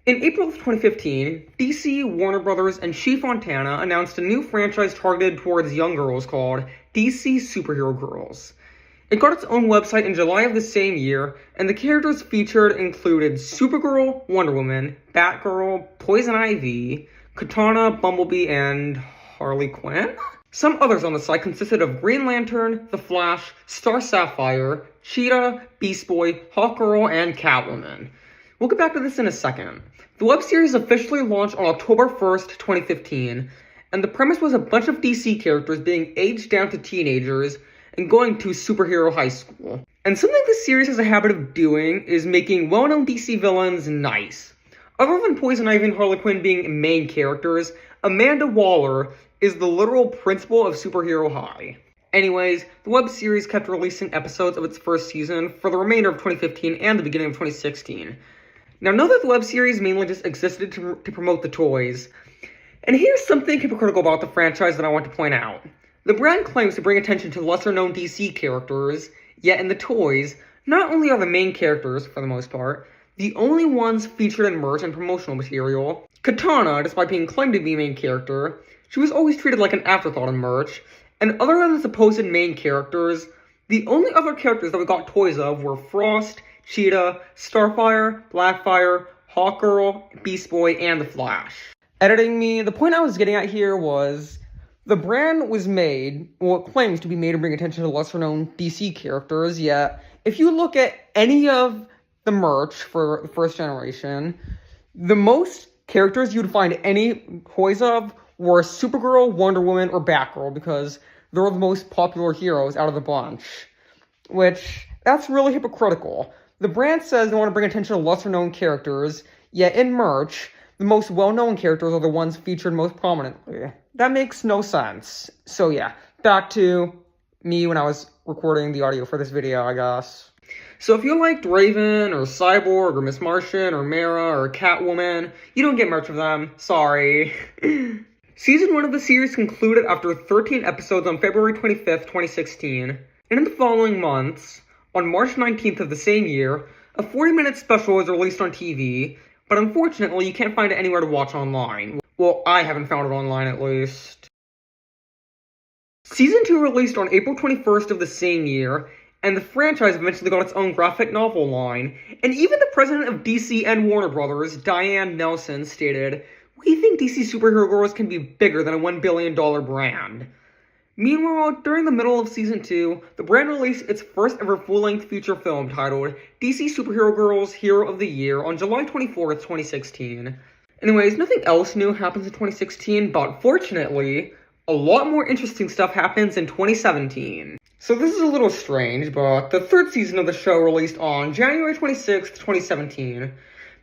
In April of 2015, DC, Warner Brothers, and She Fontana announced a new franchise targeted towards young girls called DC Superhero Girls. It got its own website in July of the same year, and the characters featured included Supergirl, Wonder Woman, Batgirl, Poison Ivy, Katana, Bumblebee, and Harley Quinn? Some others on the site consisted of Green Lantern, The Flash, Star Sapphire, Cheetah, Beast Boy, Hawkgirl, and Catwoman. We'll get back to this in a second. The web series officially launched on October 1st, 2015, and the premise was a bunch of DC characters being aged down to teenagers and going to superhero high school. And something this series has a habit of doing is making well-known DC villains nice. Other than Poison Ivy and Harley Quinn being main characters, Amanda Waller is the literal principal of Superhero High. Anyways, the web series kept releasing episodes of its first season for the remainder of 2015 and the beginning of 2016. Now, know that the web series mainly just existed to promote the toys. And here's something hypocritical about the franchise that I want to point out. The brand claims to bring attention to lesser-known DC characters, yet in the toys, not only are the main characters, for the most part, the only ones featured in merch and promotional material. Katana, despite being claimed to be a main character, she was always treated like an afterthought in merch, and other than the supposed main characters, the only other characters that we got toys of were Frost, Cheetah, Starfire, Blackfire, Hawkgirl, Beast Boy, and The Flash. Editing me, the point I was getting at here was, the brand was made, well, it claims to be made to bring attention to lesser-known DC characters, yet if you look at any of the merch for the first generation, the most characters you'd find any toys of were Supergirl, Wonder Woman, or Batgirl, because they're the most popular heroes out of the bunch. Which, that's really hypocritical. The brand says they want to bring attention to lesser-known characters, yet in merch, the most well-known characters are the ones featured most prominently. That makes no sense. So yeah, back to me when I was recording the audio for this video, I guess. So if you liked Raven, or Cyborg, or Miss Martian, or Mara, or Catwoman, you don't get merch of them. Sorry. Season 1 of the series concluded after 13 episodes on February 25th, 2016. And in the following months, on March 19th of the same year, a 40-minute special was released on TV, but unfortunately you can't find it anywhere to watch online. Well, I haven't found it online at least. Season 2 released on April 21st of the same year, and the franchise eventually got its own graphic novel line, and even the president of DC and Warner Brothers, Diane Nelson, stated, "We think DC Superhero Girls can be bigger than a $1 billion brand." Meanwhile, during the middle of Season 2, the brand released its first ever full-length feature film titled DC Superhero Girls Hero of the Year on July 24th, 2016. Anyways, nothing else new happens in 2016, but fortunately, a lot more interesting stuff happens in 2017. So this is a little strange, but the third season of the show released on January 26th, 2017.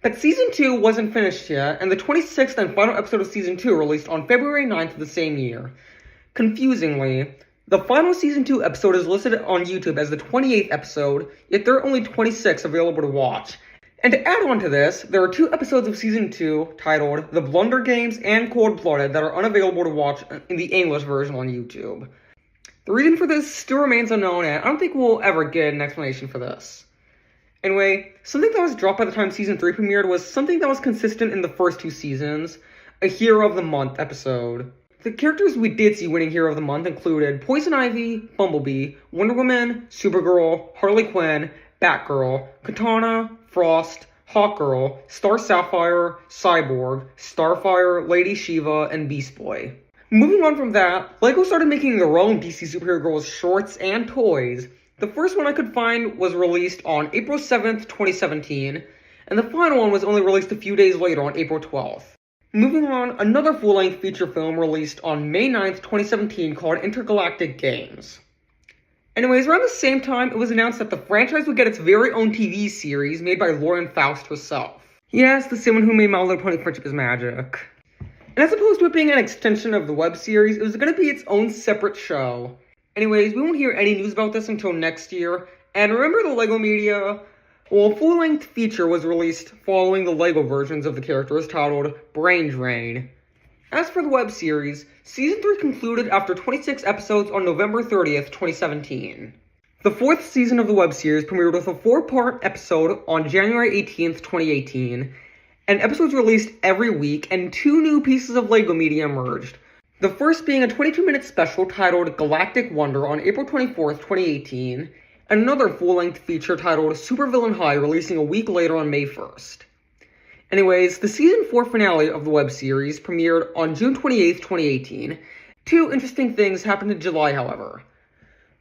But Season 2 wasn't finished yet, and the 26th and final episode of Season 2 released on February 9th of the same year. Confusingly, the final Season 2 episode is listed on YouTube as the 28th episode, yet there are only 26 available to watch. And to add on to this, there are 2 episodes of Season 2 titled The Blunder Games and Cold Blooded that are unavailable to watch in the English version on YouTube. The reason for this still remains unknown, and I don't think we'll ever get an explanation for this. Anyway, something that was dropped by the time Season 3 premiered was something that was consistent in the first 2 seasons, a Hero of the Month episode. The characters we did see winning Hero of the Month included Poison Ivy, Bumblebee, Wonder Woman, Supergirl, Harley Quinn, Batgirl, Katana, Frost, Hawkgirl, Star Sapphire, Cyborg, Starfire, Lady Shiva, and Beast Boy. Moving on from that, LEGO started making their own DC Superhero Girls shorts and toys. The first one I could find was released on April 7th, 2017, and the final one was only released a few days later on April 12th. Moving on, another full-length feature film released on May 9th, 2017 called Intergalactic Games. Anyways, around the same time, it was announced that the franchise would get its very own TV series made by Lauren Faust herself. Yes, the same one who made My Little Pony Friendship is Magic. And as opposed to it being an extension of the web series, it was going to be its own separate show. Anyways, we won't hear any news about this until next year, and remember the LEGO media? Well, a full-length feature was released following the LEGO versions of the characters titled Brain Drain. As for the web series, Season 3 concluded after 26 episodes on November 30th, 2017. The 4th season of the web series premiered with a 4-part episode on January 18th, 2018, and episodes released every week, and 2 new pieces of LEGO media emerged. The first being a 22-minute special titled Galactic Wonder on April 24th, 2018, and another full-length feature titled Supervillain High releasing a week later on May 1st. Anyways, the season 4 finale of the web series premiered on June 28th, 2018. 2 interesting things happened in July, however.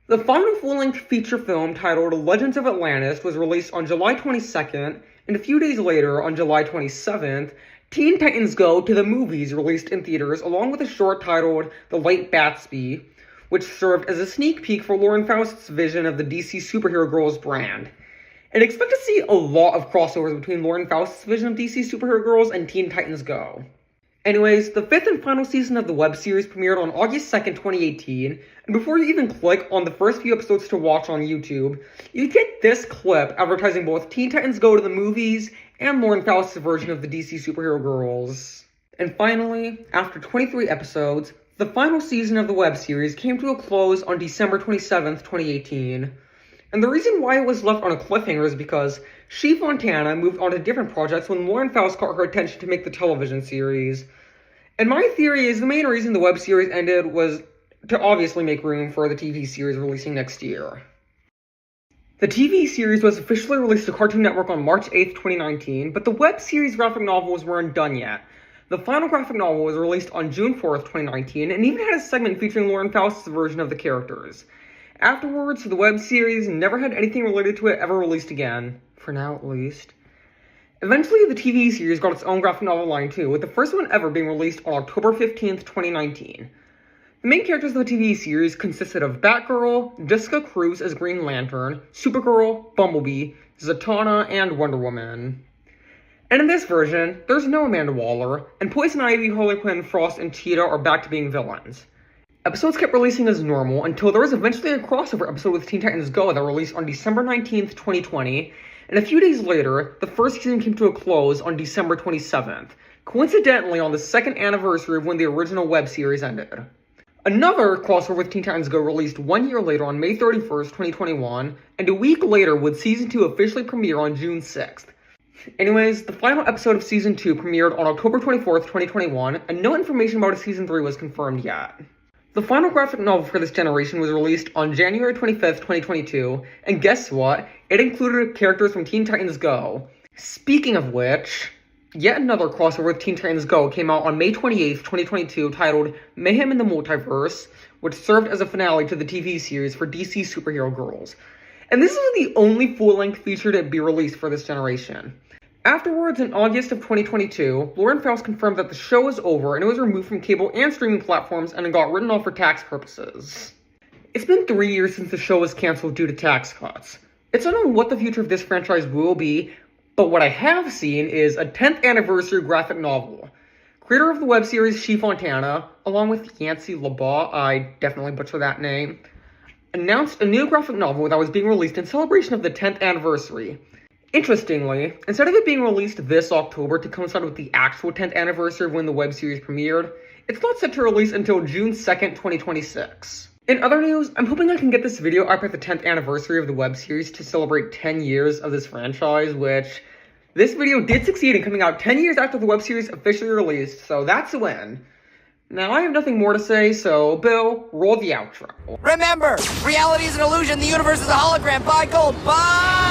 The final full-length feature film titled Legends of Atlantis was released on July 22nd, and a few days later, on July 27th, Teen Titans Go to the movies released in theaters along with a short titled The Late Batsby, which served as a sneak peek for Lauren Faust's vision of the DC Superhero Girls brand. And expect to see a lot of crossovers between Lauren Faust's vision of DC Superhero Girls and Teen Titans Go. Anyways, the 5th and final season of the web series premiered on August 2nd, 2018, and before you even click on the first few episodes to watch on YouTube, you get this clip advertising both Teen Titans Go to the movies and Lauren Faust's version of the DC Superhero Girls. And finally, after 23 episodes, the final season of the web series came to a close on December 27th, 2018. And the reason why it was left on a cliffhanger is because She Fontana moved on to different projects when Lauren Faust caught her attention to make the television series. And my theory is the main reason the web series ended was to obviously make room for the TV series releasing next year. The TV series was officially released to Cartoon Network on March 8th, 2019, but the web series graphic novels weren't done yet. The final graphic novel was released on June 4th, 2019, and even had a segment featuring Lauren Faust's version of the characters. Afterwards, the web series never had anything related to it ever released again, for now at least. Eventually, the TV series got its own graphic novel line too, with the first one ever being released on October 15th, 2019. The main characters of the TV series consisted of Batgirl, Jessica Cruz as Green Lantern, Supergirl, Bumblebee, Zatanna, and Wonder Woman. And in this version, there's no Amanda Waller, and Poison Ivy, Harley Quinn, Frost, and Cheetah are back to being villains. Episodes kept releasing as normal until there was eventually a crossover episode with Teen Titans Go that released on December 19th, 2020, and a few days later, the first season came to a close on December 27th, coincidentally on the 2nd anniversary of when the original web series ended. Another crossover with Teen Titans Go released 1 year later on May 31st, 2021, and a week later would Season 2 officially premiere on June 6th. Anyways, the final episode of Season 2 premiered on October 24th, 2021, and no information about a Season 3 was confirmed yet. The final graphic novel for this generation was released on January 25th, 2022, and guess what? It included characters from Teen Titans Go. Speaking of which, yet another crossover with Teen Titans Go came out on May 28th, 2022, titled Mayhem in the Multiverse, which served as a finale to the TV series for DC Superhero Girls. And this is the only full-length feature to be released for this generation. Afterwards, in August of 2022, Lauren Faust confirmed that the show was over and it was removed from cable and streaming platforms and it got written off for tax purposes. It's been 3 years since the show was canceled due to tax cuts. It's unknown what the future of this franchise will be, but what I have seen is a 10th anniversary graphic novel. Creator of the web series She Fontana, along with Yancey LaBaugh, I definitely butcher that name, announced a new graphic novel that was being released in celebration of the 10th anniversary. Interestingly, instead of it being released this October to coincide with the actual 10th anniversary of when the web series premiered, it's not set to release until June 2nd, 2026. In other news, I'm hoping I can get this video up at the 10th anniversary of the web series to celebrate 10 years of this franchise, which this video did succeed in coming out 10 years after the web series officially released, so that's a win. Now, I have nothing more to say, so Bill, roll the outro. Remember, reality is an illusion, the universe is a hologram. Buy gold, buy!